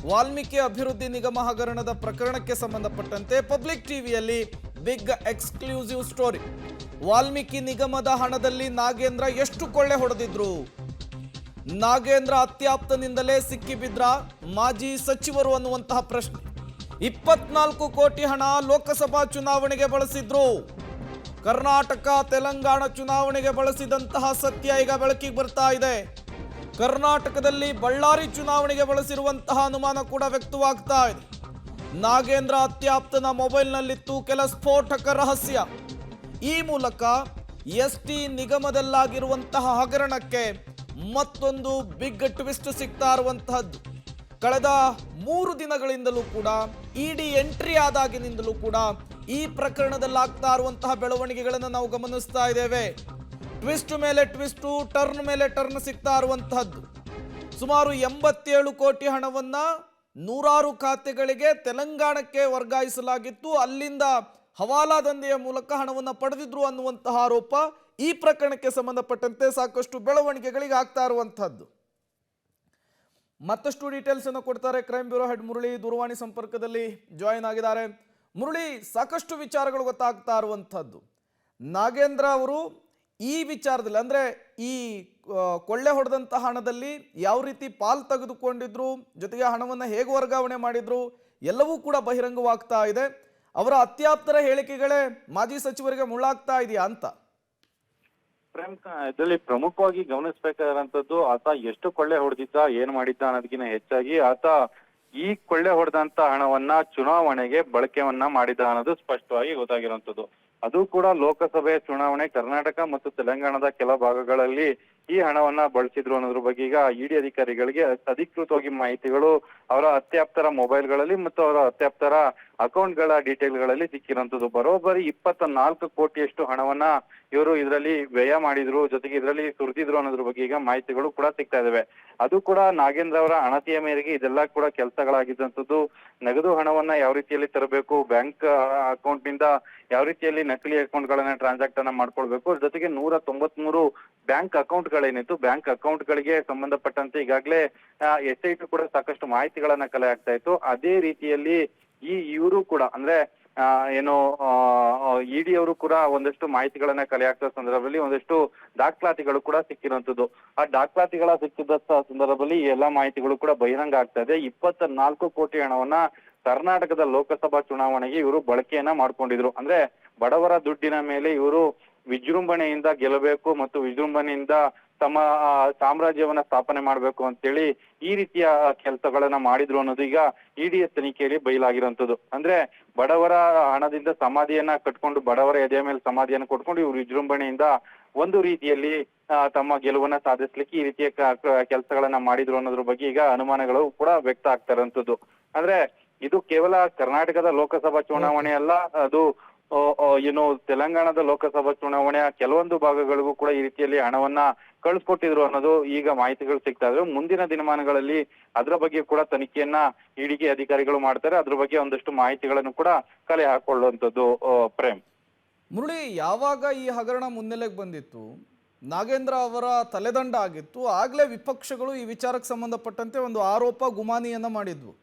ವಾಲ್ಮೀಕಿ ಅಭಿವೃದ್ಧಿ ನಿಗಮ ಹಗರಣದ ಪ್ರಕರಣಕ್ಕೆ ಸಂಬಂಧಪಟ್ಟಂತೆ ಪಬ್ಲಿಕ್ ಟಿವಿಯಲ್ಲಿ ಬಿಗ್ ಎಕ್ಸ್ಕ್ಲೂಸಿವ್ ಸ್ಟೋರಿ. ವಾಲ್ಮೀಕಿ ನಿಗಮದ ಹಣದಲ್ಲಿ ನಾಗೇಂದ್ರ ಎಷ್ಟು ಕೊಳ್ಳೆ ಹೊಡೆದಿದ್ರು? ನಾಗೇಂದ್ರ ಅತ್ಯಾಪ್ತನಿಂದಲೇ ಸಿಕ್ಕಿಬಿದ್ರ ಮಾಜಿ ಸಚಿವರು ಅನ್ನುವಂತಹ ಪ್ರಶ್ನೆ. 24 ಕೋಟಿ ಹಣ ಲೋಕಸಭಾ ಚುನಾವಣೆಗೆ ಬಳಸಿದ್ರು. ಕರ್ನಾಟಕ ತೆಲಂಗಾಣ ಚುನಾವಣೆಗೆ ಬಳಸಿದಂತಹ ಸತ್ಯ ಈಗ ಬೆಳಕಿಗೆ ಬರ್ತಾ ಇದೆ. ಕರ್ನಾಟಕದಲ್ಲಿ ಬಳ್ಳಾರಿ ಚುನಾವಣೆಗೆ ಬಳಸಿರುವಂತಹ ಅನುಮಾನ ಕೂಡ ವ್ಯಕ್ತವಾಗ್ತಾ ಇದೆ. ನಾಗೇಂದ್ರ ಅತ್ಯಾಪ್ತನ ಮೊಬೈಲ್ನಲ್ಲಿತ್ತು ಕೆಲ ಸ್ಫೋಟಕ ರಹಸ್ಯ. ಈ ಮೂಲಕ ಎಸ್ಟಿ ನಿಗಮದಲ್ಲಾಗಿರುವಂತಹ ಹಗರಣಕ್ಕೆ ಮತ್ತೊಂದು ಬಿಗ್ ಟ್ವಿಸ್ಟ್ ಸಿಗ್ತಾ ಇರುವಂತಹದ್ದು. ಕಳೆದ 3 ದಿನಗಳಿಂದಲೂ ಕೂಡ ಇಡಿ ಎಂಟ್ರಿ ಆದಾಗಿನಿಂದಲೂ ಕೂಡ ಈ ಪ್ರಕರಣದಲ್ಲಾಗ್ತಾ ಇರುವಂತಹ ಬೆಳವಣಿಗೆಗಳನ್ನು ನಾವು ಗಮನಿಸ್ತಾ ಇದ್ದೇವೆ. ಟ್ವಿಸ್ಟ್ ಮೇಲೆ ಟ್ವಿಸ್ಟು, ಟರ್ನ್ ಮೇಲೆ ಟರ್ನ್ ಸಿಗ್ತಾ ಇರುವಂತಹದ್ದು. ಸುಮಾರು 87 ಕೋಟಿ ಹಣವನ್ನ ನೂರಾರು ಖಾತೆಗಳಿಗೆ ತೆಲಂಗಾಣಕ್ಕೆ ವರ್ಗಾಯಿಸಲಾಗಿತ್ತು. ಅಲ್ಲಿಂದ ಹವಾಲಾ ದಂಧೆಯ ಮೂಲಕ ಹಣವನ್ನು ಪಡೆದಿದ್ರು ಅನ್ನುವಂತಹ ಆರೋಪ ಈ ಪ್ರಕರಣಕ್ಕೆ ಸಂಬಂಧಪಟ್ಟಂತೆ ಸಾಕಷ್ಟು ಬೆಳವಣಿಗೆಗಳಿಗೆ ಆಗ್ತಾ ಇರುವಂತಹದ್ದು. ಮತ್ತಷ್ಟು ಡೀಟೇಲ್ಸ್ ಅನ್ನು ಕೊಡ್ತಾರೆ ಕ್ರೈಮ್ ಬ್ಯೂರೋ ಹೆಡ್ ಮುರಳಿ. ದೂರವಾಣಿ ಸಂಪರ್ಕದಲ್ಲಿ ಜಾಯಿನ್ ಆಗಿದ್ದಾರೆ. ಮುರಳಿ, ಸಾಕಷ್ಟು ವಿಚಾರಗಳು ಗೊತ್ತಾಗ್ತಾ ಇರುವಂತಹದ್ದು. ನಾಗೇಂದ್ರ ಅವರು ಈ ವಿಚಾರದಲ್ಲಿ ಅಂದ್ರೆ ಈ ಕೊಳ್ಳೆ ಹೊಡೆದಂತಹ ಹಣದಲ್ಲಿ ಯಾವ ರೀತಿ ಪಾಲ್ ತೆಗೆದುಕೊಂಡಿದ್ರು, ಜೊತೆಗೆ ಹಣವನ್ನು ಹೇಗೆ ವರ್ಗಾವಣೆ ಮಾಡಿದ್ರು, ಎಲ್ಲವೂ ಕೂಡ ಬಹಿರಂಗವಾಗ್ತಾ ಇದೆ. ಅವರ ಅತ್ಯಾಪ್ತರ ಹೇಳಿಕೆಗಳೇ ಮಾಜಿ ಸಚಿವರಿಗೆ ಮುಳ್ಳಾಗ್ತಾ ಇದೆಯಾ ಅಂತ? ಇದರಲ್ಲಿ ಪ್ರಮುಖವಾಗಿ ಗಮನಿಸಬೇಕಾದಂತದ್ದು, ಆತ ಎಷ್ಟು ಕೊಳ್ಳೆ ಹೊಡೆದಿದ್ದ, ಏನ್ ಮಾಡಿದ್ದ ಅನ್ನೋದಕ್ಕಿಂತ ಹೆಚ್ಚಾಗಿ ಆತ ಈ ಕೊಳ್ಳೆ ಹೊಡೆದಂತ ಹಣವನ್ನ ಚುನಾವಣೆಗೆ ಬಳಕೆಯನ್ನ ಮಾಡಿದ ಅನ್ನೋದು ಸ್ಪಷ್ಟವಾಗಿ ಗೊತ್ತಾಗಿರುವಂತದ್ದು. ಅದು ಕೂಡ ಲೋಕಸಭೆ ಚುನಾವಣೆ ಕರ್ನಾಟಕ ಮತ್ತು ತೆಲಂಗಾಣದ ಕೆಲ ಭಾಗಗಳಲ್ಲಿ ಈ ಹಣವನ್ನ ಬಳಸಿದ್ರು ಅನ್ನೋದ್ರ ಬಗ್ಗೆ ಈಗ ಇಡಿ ಅಧಿಕಾರಿಗಳಿಗೆ ಅಧಿಕೃತವಾಗಿ ಮಾಹಿತಿಗಳು ಅವರ ಅತ್ಯಾಪ್ತರ ಮೊಬೈಲ್ಗಳಲ್ಲಿ ಮತ್ತು ಅವರ ಅತ್ಯಾಪ್ತರ ಅಕೌಂಟ್ಗಳ ಡೀಟೇಲ್ಗಳಲ್ಲಿ ಸಿಕ್ಕಿರುವಂತದ್ದು. ಬರೋಬ್ಬರಿ 24 ಕೋಟಿಯಷ್ಟು ಹಣವನ್ನ ಇವರು ಇದರಲ್ಲಿ ವ್ಯಯ ಮಾಡಿದ್ರು, ಜೊತೆಗೆ ಇದರಲ್ಲಿ ಸುರಿದಿದ್ರು ಅನ್ನೋದ್ರ ಬಗ್ಗೆ ಈಗ ಮಾಹಿತಿಗಳು ಕೂಡ ಸಿಗ್ತಾ ಇದಾವೆ. ಅದು ಕೂಡ ನಾಗೇಂದ್ರ ಅವರ ಅಣತಿಯ ಮೇರೆಗೆ ಇದೆಲ್ಲ ಕೂಡ ಕೆಲಸಗಳಾಗಿದ್ದಂಥದ್ದು. ನಗದು ಹಣವನ್ನ ಯಾವ ರೀತಿಯಲ್ಲಿ ತರಬೇಕು, ಬ್ಯಾಂಕ್ ಅಕೌಂಟ್ ನಿಂದ ಯಾವ ರೀತಿಯಲ್ಲಿ ನಕಲಿ ಅಕೌಂಟ್ ಗಳನ್ನ ಟ್ರಾನ್ಸಾಕ್ಟ್ ಅನ್ನ ಮಾಡ್ಕೊಳ್ಬೇಕು, ಜೊತೆಗೆ 193 ಬ್ಯಾಂಕ್ ಅಕೌಂಟ್ ಗಳೇನಿತ್ತು, ಬ್ಯಾಂಕ್ ಅಕೌಂಟ್ ಗಳಿಗೆ ಸಂಬಂಧಪಟ್ಟಂತೆ ಈಗಾಗಲೇ SIT ಕೂಡ ಸಾಕಷ್ಟು ಮಾಹಿತಿಗಳನ್ನ ಕಲೆ ಆಗ್ತಾ ಇತ್ತು. ಅದೇ ರೀತಿಯಲ್ಲಿ ಇವರು ಕೂಡ ಅಂದ್ರೆ ಏನು ಇಡಿ ಅವರು ಕೂಡ ಒಂದಷ್ಟು ಮಾಹಿತಿಗಳನ್ನ ಕಲೆ ಆಗ್ತಾ ಸಂದರ್ಭದಲ್ಲಿ ಒಂದಷ್ಟು ದಾಖಲಾತಿಗಳು ಕೂಡ ಸಿಕ್ಕಿರುವಂತದ್ದು. ಆ ದಾಖಲಾತಿಗಳ ಸಿಕ್ಕಿದ ಸಂದರ್ಭದಲ್ಲಿ ಈ ಎಲ್ಲಾ ಮಾಹಿತಿಗಳು ಕೂಡ ಬಹಿರಂಗ ಆಗ್ತಾ ಇದೆ. 24 ಕೋಟಿ ಹಣವನ್ನ ಕರ್ನಾಟಕದ ಲೋಕಸಭಾ ಚುನಾವಣೆಗೆ ಇವರು ಬಳಕೆಯನ್ನ ಮಾಡ್ಕೊಂಡಿದ್ರು. ಅಂದ್ರೆ ಬಡವರ ದುಡ್ಡಿನ ಮೇಲೆ ಇವರು ವಿಜೃಂಭಣೆಯಿಂದ ಗೆಲ್ಲಬೇಕು ಮತ್ತು ವಿಜೃಂಭಣೆಯಿಂದ ತಮ್ಮ ಸಾಮ್ರಾಜ್ಯವನ್ನ ಸ್ಥಾಪನೆ ಮಾಡ್ಬೇಕು ಅಂತೇಳಿ ಈ ರೀತಿಯ ಕೆಲಸಗಳನ್ನ ಮಾಡಿದ್ರು ಅನ್ನೋದು ಈಗ ಇಡಿ ತನಿಖೆಯಲ್ಲಿ ಬಯಲಾಗಿರುವಂತದ್ದು. ಅಂದ್ರೆ ಬಡವರ ಹಣದಿಂದ ಸಮಾಧಿಯನ್ನ ಕಟ್ಕೊಂಡು, ಬಡವರ ಎದೆಯ ಮೇಲೆ ಸಮಾಧಿಯನ್ನ ಕೊಟ್ಕೊಂಡು ಇವರು ವಿಜೃಂಭಣೆಯಿಂದ ಒಂದು ರೀತಿಯಲ್ಲಿ ತಮ್ಮ ಗೆಲುವನ್ನ ಸಾಧಿಸ್ಲಿಕ್ಕೆ ಈ ರೀತಿಯ ಕೆಲಸಗಳನ್ನ ಮಾಡಿದ್ರು ಅನ್ನೋದ್ರ ಬಗ್ಗೆ ಈಗ ಅನುಮಾನಗಳು ಕೂಡ ವ್ಯಕ್ತ ಆಗ್ತಾ ಇರುವಂತದ್ದು. ಅಂದ್ರೆ ಇದು ಕೇವಲ ಕರ್ನಾಟಕದ ಲೋಕಸಭಾ ಚುನಾವಣೆ ಅಲ್ಲ, ಅದು ಏನು ತೆಲಂಗಾಣದ ಲೋಕಸಭಾ ಚುನಾವಣೆಯ ಕೆಲವೊಂದು ಭಾಗಗಳಿಗೂ ಕೂಡ ಈ ರೀತಿಯಲ್ಲಿ ಹಣವನ್ನ ಕಳಿಸ್ಕೊಟ್ಟಿದ್ರು ಅನ್ನೋದು ಈಗ ಮಾಹಿತಿಗಳು ಸಿಗ್ತಾ ಇದ್ರು. ಮುಂದಿನ ದಿನಮಾನಗಳಲ್ಲಿ ಅದ್ರ ಬಗ್ಗೆ ಕೂಡ ತನಿಖೆಯನ್ನ ಇಡಿಗೆ ಅಧಿಕಾರಿಗಳು ಮಾಡ್ತಾರೆ. ಅದ್ರ ಬಗ್ಗೆ ಒಂದಷ್ಟು ಮಾಹಿತಿಗಳನ್ನು ಕೂಡ ಕಲೆ ಹಾಕೊಳ್ಳುವಂಥದ್ದು. ಪ್ರೇಮ್, ಮುರಳಿ, ಯಾವಾಗ ಈ ಹಗರಣ ಮುನ್ನೆಲೆಗೆ ಬಂದಿತ್ತು, ನಾಗೇಂದ್ರ ಅವರ ತಲೆದಂಡ ಆಗಿತ್ತು, ಆಗ್ಲೇ ವಿಪಕ್ಷಗಳು ಈ ವಿಚಾರಕ್ಕೆ ಸಂಬಂಧಪಟ್ಟಂತೆ ಒಂದು ಆರೋಪ ಗುಮಾನಿಯನ್ನ ಮಾಡಿದ್ವು.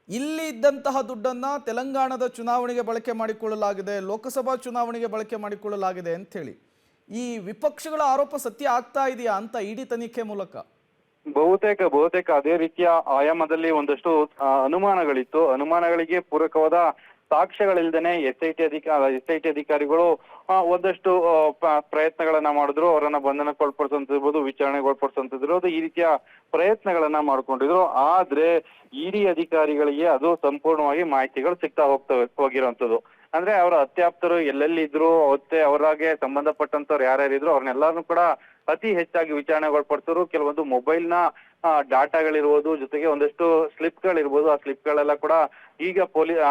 ಇಲ್ಲಿ ಇದ್ದಂತಹ ದುಡ್ಡನ್ನ ತೆಲಂಗಾಣದ ಚುನಾವಣೆಗೆ ಬಳಕೆ ಮಾಡಿಕೊಳ್ಳಲಾಗಿದೆ, ಲೋಕಸಭಾ ಚುನಾವಣೆಗೆ ಬಳಕೆ ಮಾಡಿಕೊಳ್ಳಲಾಗಿದೆ ಅಂತ ಹೇಳಿ ಈ ವಿಪಕ್ಷಗಳ ಆರೋಪ ಸತ್ಯ ಆಗ್ತಾ ಇದೆಯಾ ಅಂತ ಇಡಿ ತನಿಖೆ ಮೂಲಕ? ಬಹುತೇಕ ಅದೇ ರೀತಿಯ ಆಯಾಮದಲ್ಲಿ ಒಂದಷ್ಟು ಅನುಮಾನಗಳಿತ್ತು. ಅನುಮಾನಗಳಿಗೆ ಪೂರಕವಾದ ಸಾಕ್ಷ್ಯಗಳಿಲ್ದೇನೆ SIT ಅಧಿಕಾರಿಗಳು ಒಂದಷ್ಟು ಪ್ರಯತ್ನಗಳನ್ನ ಮಾಡಿದ್ರು. ಅವರನ್ನ ಬಂಧನಕ್ಕೊಳಪಡಿಸುವಂತಿರ್ಬೋದು, ವಿಚಾರಣೆಗೊಳಪಡಿಸುವಂತಿರ್ಬೋದು, ಈ ರೀತಿಯ ಪ್ರಯತ್ನಗಳನ್ನ ಮಾಡ್ಕೊಂಡಿದ್ರು. ಆದ್ರೆ ಇಡಿ ಅಧಿಕಾರಿಗಳಿಗೆ ಅದು ಸಂಪೂರ್ಣವಾಗಿ ಮಾಹಿತಿಗಳು ಸಿಗ್ತಾ ಹೋಗಿರುವಂತದ್ದು. ಅಂದ್ರೆ ಅವರ ಅತ್ಯಾಪ್ತರು ಎಲ್ಲೆಲ್ಲಿ ಇದ್ರು, ಅವರಾಗೆ ಸಂಬಂಧಪಟ್ಟಂತವ್ರು ಯಾರ್ಯಾರಿದ್ರು ಅವ್ರನ್ನೆಲ್ಲಾರು ಕೂಡ ಅತಿ ಹೆಚ್ಚಾಗಿ ವಿಚಾರಣೆಗೊಳಪಡಿಸಿದ್ರು. ಕೆಲವೊಂದು ಮೊಬೈಲ್ನ ಡಾಟಾಗಳಿರ್ಬೋದು, ಜೊತೆಗೆ ಒಂದಷ್ಟು ಸ್ಲಿಪ್ಗಳಿರ್ಬೋದು, ಆ ಸ್ಲಿಪ್ಗಳೆಲ್ಲ ಕೂಡ ಈಗ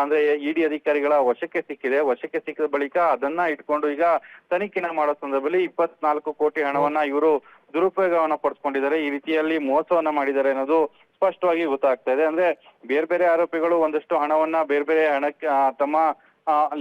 ಅಂದ್ರೆ ಇಡಿ ಅಧಿಕಾರಿಗಳ ವಶಕ್ಕೆ ಸಿಕ್ಕಿದೆ. ವಶಕ್ಕೆ ಸಿಕ್ಕಿದ ಬಳಿಕ ಅದನ್ನ ಇಟ್ಕೊಂಡು ಈಗ ತನಿಖೆನ ಮಾಡೋ ಸಂದರ್ಭದಲ್ಲಿ 24 ಕೋಟಿ ಹಣವನ್ನ ಇವರು ದುರುಪಯೋಗವನ್ನ ಪಡಿಸ್ಕೊಂಡಿದ್ದಾರೆ, ಈ ರೀತಿಯಲ್ಲಿ ಮೋಸವನ್ನ ಮಾಡಿದ್ದಾರೆ ಅನ್ನೋದು ಸ್ಪಷ್ಟವಾಗಿ ಗೊತ್ತಾಗ್ತಾ ಇದೆ. ಅಂದ್ರೆ ಬೇರೆ ಬೇರೆ ಆರೋಪಿಗಳು ಒಂದಷ್ಟು ಹಣವನ್ನ ಬೇರೆ ಬೇರೆ ಹಣಕ್ಕೆ ತಮ್ಮ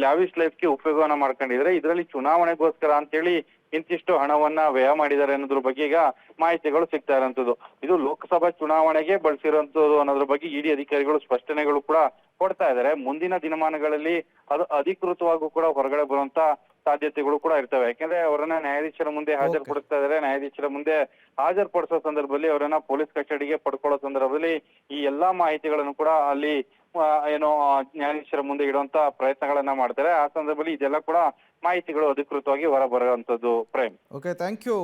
ಲ್ಯಾವಿಶ್ ಲೈಫ್ಗೆ ಉಪಯೋಗವನ್ನ ಮಾಡ್ಕೊಂಡಿದ್ರೆ, ಇದರಲ್ಲಿ ಚುನಾವಣೆಗೋಸ್ಕರ ಅಂತೇಳಿ ಇಂತಿಷ್ಟು ಹಣವನ್ನ ವ್ಯಯ ಮಾಡಿದ್ದಾರೆ ಅನ್ನೋದ್ರ ಬಗ್ಗೆ ಈಗ ಮಾಹಿತಿಗಳು ಸಿಗ್ತಾ ಇರೋಂಥದ್ದು. ಇದು ಲೋಕಸಭಾ ಚುನಾವಣೆಗೆ ಬಳಸಿರುವಂತದ್ದು ಅನ್ನೋದ್ರ ಬಗ್ಗೆ ಇಡಿ ಅಧಿಕಾರಿಗಳು ಸ್ಪಷ್ಟನೆಗಳು ಕೂಡ ಕೊಡ್ತಾ ಇದ್ದಾರೆ. ಮುಂದಿನ ದಿನಮಾನಗಳಲ್ಲಿ ಅದು ಅಧಿಕೃತವಾಗೂ ಕೂಡ ಹೊರಗಡೆ ಬರುವಂತ ಸಾಧ್ಯತೆಗಳು ಕೂಡ ಇರ್ತವೆ. ಯಾಕಂದ್ರೆ ಅವರನ್ನ ನ್ಯಾಯಾಧೀಶರ ಮುಂದೆ ಹಾಜರುಪಡಿಸ್ತಾ ಇದ್ದಾರೆ. ನ್ಯಾಯಾಧೀಶರ ಮುಂದೆ ಹಾಜರುಪಡಿಸೋ ಸಂದರ್ಭದಲ್ಲಿ ಅವರನ್ನ ಪೊಲೀಸ್ ಕಸ್ಟಡಿಗೆ ಪಡ್ಕೊಳ್ಳೋ ಸಂದರ್ಭದಲ್ಲಿ ಈ ಎಲ್ಲಾ ಮಾಹಿತಿಗಳನ್ನು ಕೂಡ ಅಲ್ಲಿ ಏನೋ ನ್ಯಾಯಾಧೀಶರ ಮುಂದೆ ಇಡುವಂತ ಪ್ರಯತ್ನಗಳನ್ನ ಮಾಡ್ತಾರೆ. ಆ ಸಂದರ್ಭದಲ್ಲಿ ಇದೆಲ್ಲ ಕೂಡ ಮಾಹಿತಿಗಳು ಅಧಿಕೃತವಾಗಿ ಹೊರ ಬರುವಂತದ್ದು. ಪ್ರೇಮ್. Okay, thank you.